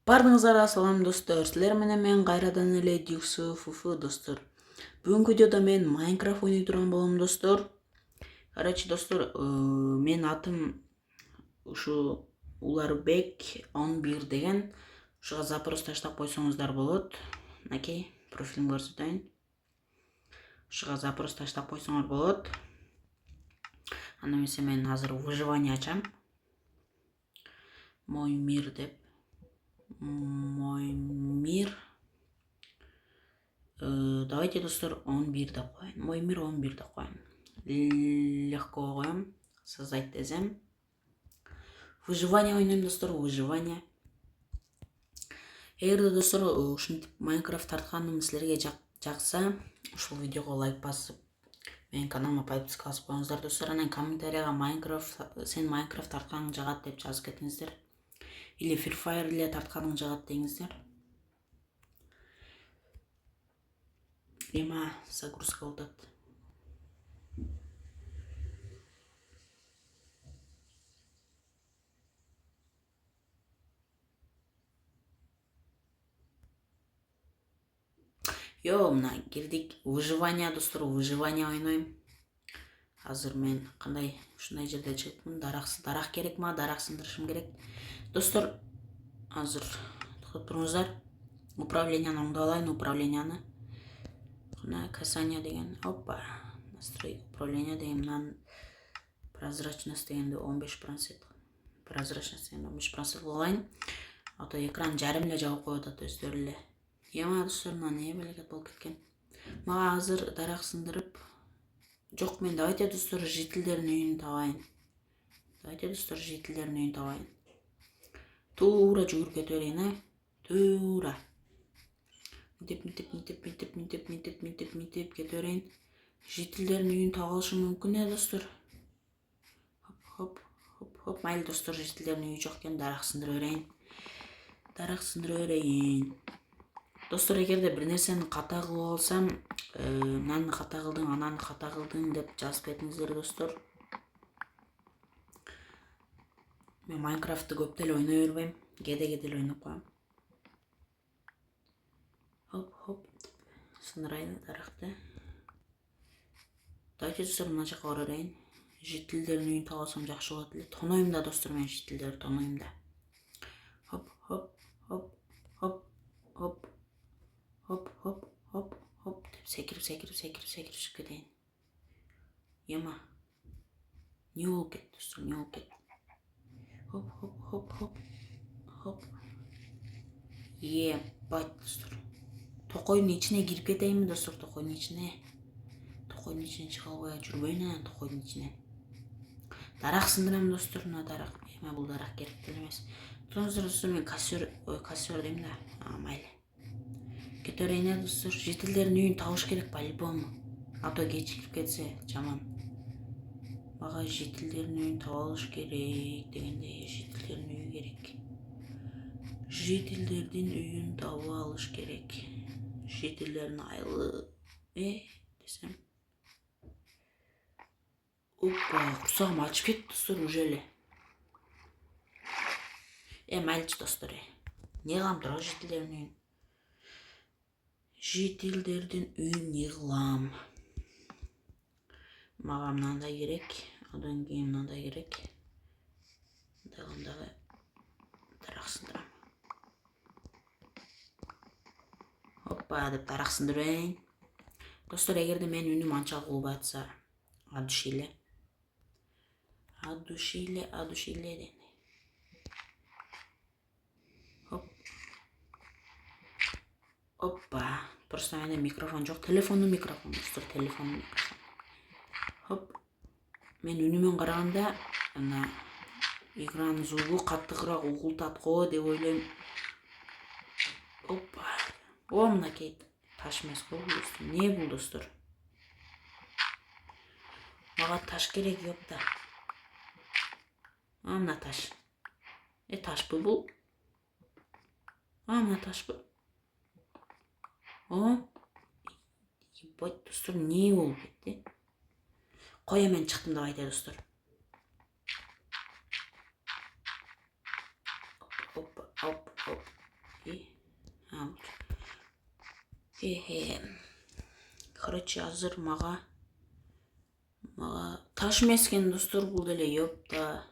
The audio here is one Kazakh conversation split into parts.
Баарыңыздарга салам достор. Силер менен мен кайрадан эле Дюксуфуфу достор. Бүгүнкү видеодо мен Майнкрафт ойной турган болом достор. Короче достор, мен атым ушу Уларбек 11 деген. Ушуга запрос таштап койсоңуздар болот. Накей, профилимди көрсөтөйүн. Ушуга запрос таштап койсоңор болот. Анда эмесе мен азыр выживание ачам. Мой мир деп. Мой мир. Давайте, достор, 11 деп коеюн. Мой мир 11 деп коеюн. Легко коем. Создать десем. Выживание ойнойм, достор, выживание. Эгерде достор ушинтип Майнкрафт тартканым силерге жакса, ушул видеого лайк басып, менин каналыма подписка басып коюңуздар достор. Анан комментарийга сен Майнкрафт тартканың жагат деп жазып кетиңиздер. Или Free Fire эле тартканың жагат деңиздер. Эма загрузка болуп атат. Мына кирдик. Выживание достор, выживание ойнойм. Азыр мен кандай ушундай жерде чыгыпмын. Дарак керек ма? Дарак сындырышым керек. Достор, азыр токоп туруңуздар. Управленияны оңдоп алайын, управленияны. Мына касание деген, опа. Настрой управления деген, прозрачность дегенди 15%. Прозрачность дегенди 15% кылайын. А то экран жарым эле жабып коюп атат өздөрү эле. Ема достор, не белекет болуп кеткен. Мага азыр дарак сындырып. Жок, мен давайте достор жителдердин үйүн табайын. Туура жүгүрүп кете берейин, Туура. Мынтип кете берейин. Жителдердин үйүн таап алышым мүмкүн, достор. Хоп. Майли достор, жителдердин үйү жок экен, дарак сындырып берейин. Достор, эгерде бир нерсени ката кылып алсам, мынаны ката кылдың, ананы ката кылдың деп жазып кетиңиздер, достор. Мен Майнкрафтты көп деле ойной бербейм, кээде эле ойноп коем. Хоп. Сындырайлы даракты. Давайте достор, мына жака бара берейин. Жителдердин үйүн таап алсам жакшы болот эле. Тонойм да достор, мен жителдерди тонойм да. Хоп. Деп секирип чыгып кетейин. Ема. Не болуп кетти, достор, не болуп кетти? Хоп. Ебать, достор. Токойдун ичине кирип кетейинби, достор, токойдун ичине чыга албай жүрбөйүн анан токойдун ичинен. Дарак сындырам, достор, мына дарак. Эме бул дарак керектүү эмес. Туруңуздар, достор, мен костер дейм да. Майли. Кете берейин, достор. Жителдердин үйүн табыш керек по-любому. А то кечигип кетсе жаман. Мага жителдердин үйүн таап алыш керек дегенде, жителдердин үйү керек. Жителдердин үйүн таап алыш керек. Жителдердин айылы десем. Опа, курсагым ачып кетти, достор, уже эле. Майличи, достор, не кылам тура жителдердин үйүн? Жителдердин үйүн не кылам? Мага мынандай керек, одан кийин мынандай керек. Дагы дарак сындырам. Опа, деп дарак сындырайын. Достор, эгерде менин үнүм анчалык болбой атса, от души эле. Хоп. Опа, просто менде микрофон жок. Телефондун микрофону, достор, Хоп. Мен үнүмөн караганда, экранын звугу каттыгыраак угултат го деп ойлойм. Опа. Мынакей таш эмес го бул, достор. Не бул, достор? Мага таш керек жок да. Мына таш. Ташпы бул? Мына ташпы? Ебать, достор, не болуп кетти? Кой, мен чыктым давайте, достор. Хоп. Короче, азыр мага таш эмес экен достор, бул деле ёпта.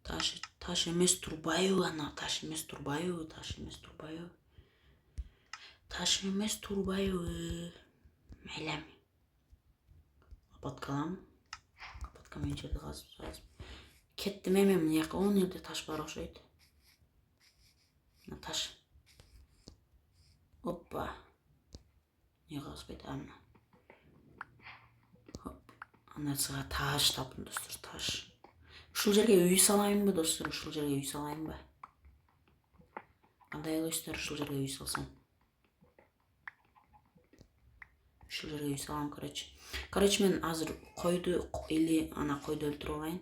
Таш эмес турбайбы, ана таш эмес турбайбы. Мейлем. Лопатка алам. Лопатка менен жерди казып. Кеттим эми мына жака 10 жерде таш бар окшойт. Мына таш. Оппа. Не казбайт ана. Анасыга таш таптым достор, таш. Ушул жерге үй салайынбы достор, Кандай ойлойсуздар, ушул жерге үй салсам? Ушул жерге үй салам, короче. Мен азыр койду өлтүрүп алайын.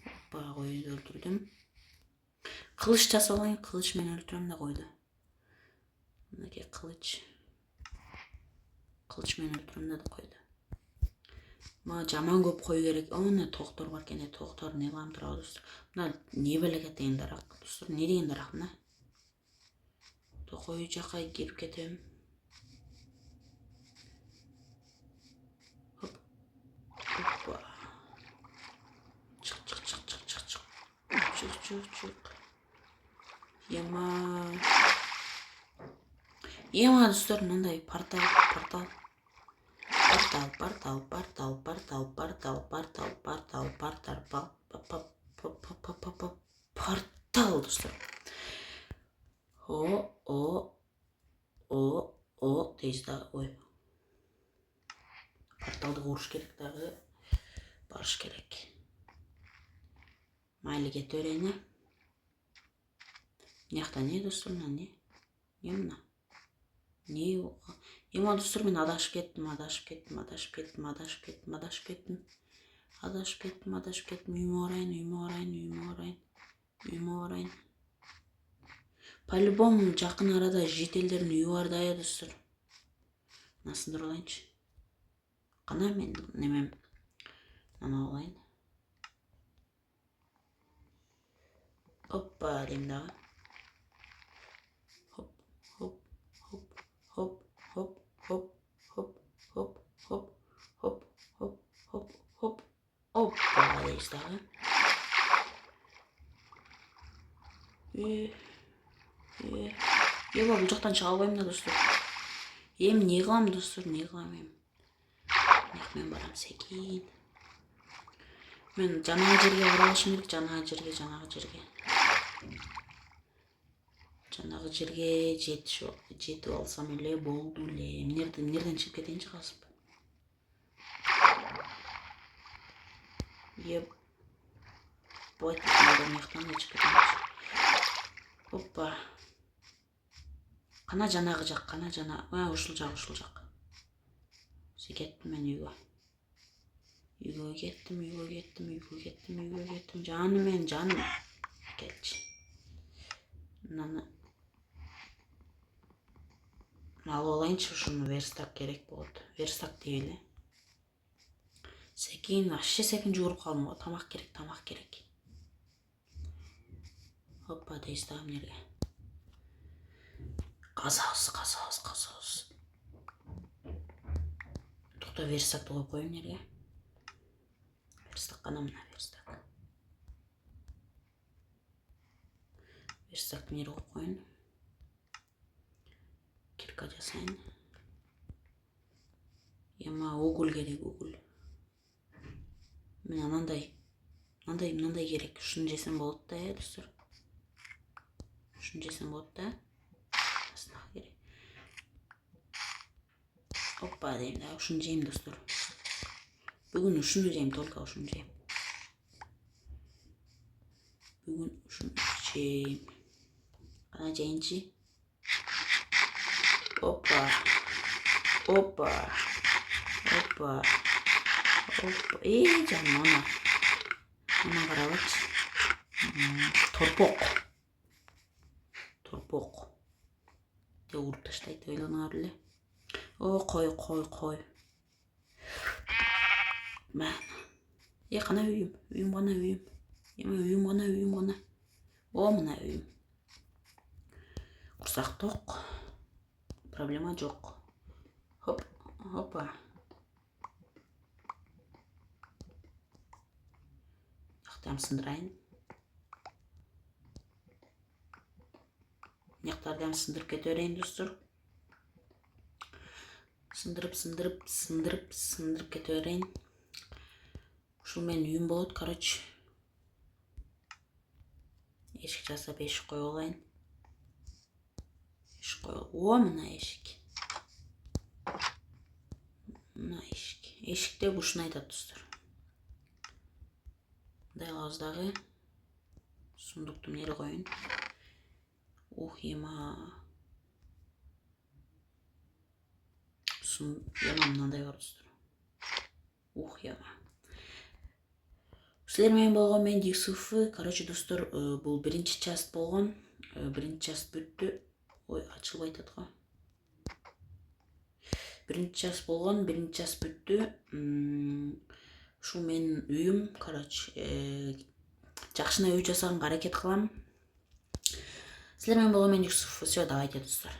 Оппа, койду өлтүрдүм. Кылыч жасап алайын, кылыч менен өлтүрөм да койду. Мынакей кылыч. Кылыч менен өлтүрөм да койду. Мага жаман көп кой керек. Мына токтор бар экен, токтор не кылам турабы достор. Мына не белекет деген дарак достор, не деген дарак мына? Кой жака кирип кетем. Оппа. Чык. Ема достор, мындай портал. Портал достор. О, дейсиз да, ой. Порталды куруш керек дагы. Барыш керек. Майли кете берейин. Мынакта не достор, не мына? Ема достор, мен адашып кеттим. Үйүмө барайын. По-любому жакын арада жителдердин үйү бар да достор. Насындырып алайынчы. Кана мен немем ана алайын. Оппа дейм дагы. Оппа дейсиз дагы. Бул жактан чыга албайм да достор. Эми не кылам достор, эми? Мен барам секин. Мен жанагы жерге бара алышым керек, жанагы жерге жетип алсам эле болду эле. Эмнерден чыгып кетейинчи казып. Оппа. Кана жанагы жак. Ушул жак. Кеттим мен үйгө. Жаным. Келчи. Мынаны алып алайынчы, ушуну верстак керек болот. Верстак дейли. Секин жүгүрүп калдым го. Тамак керек. Оппа дейсиз да эмнерге. Казабыз. Токто верстакты коюп коеюн эмнерге. Верстак кана мына верстак. Верстакты эмнерге коюп коеюн. Кирка жасайын. Ема уголь керек, уголь. Мен мындай керек. Ушуну жесем болот да, достор. Оппа дейм да, ушуну жейм достор. Бүгүн ушуну жейм, только ушуну жейм. Кана жейинчи. Оппа. Жаным ана. Ана карабачы. Торпок. Уруп таштайт ойлоноор эле. Кой. Кана үйүм. Эми үйүм гана. О, мына үйүм. Курсак ток. Проблема жок. Хоп, хопа. Яктам сындырайын. Яктарды ham сындырып кете берейин, достор. Сындырып кете берейин. Ушул менин үйүм болот, короче. Эшик жасап, эшик коюп алайын. О, мына эшик. Мына эшик. Эшикте ушуну айтат, достор. Мындай кылабыз дагы. Сундукту эмнеге коеюн? Ух, ема. Ема мындай бар, достор. Ух, ема. Силер менен болгон мен Юсуф. Короче, достор, бул биринчи часть болгон. Биринчи часть бүттү. Ой, ачылбай атат го. Биринчи часть болгон, биринчи часть бүттү. Ушул менин үйүм, короче, жакшына үй жасаганга аракет кылам. Силер менен болгон мен Юсуф. Всё, давайте, достор.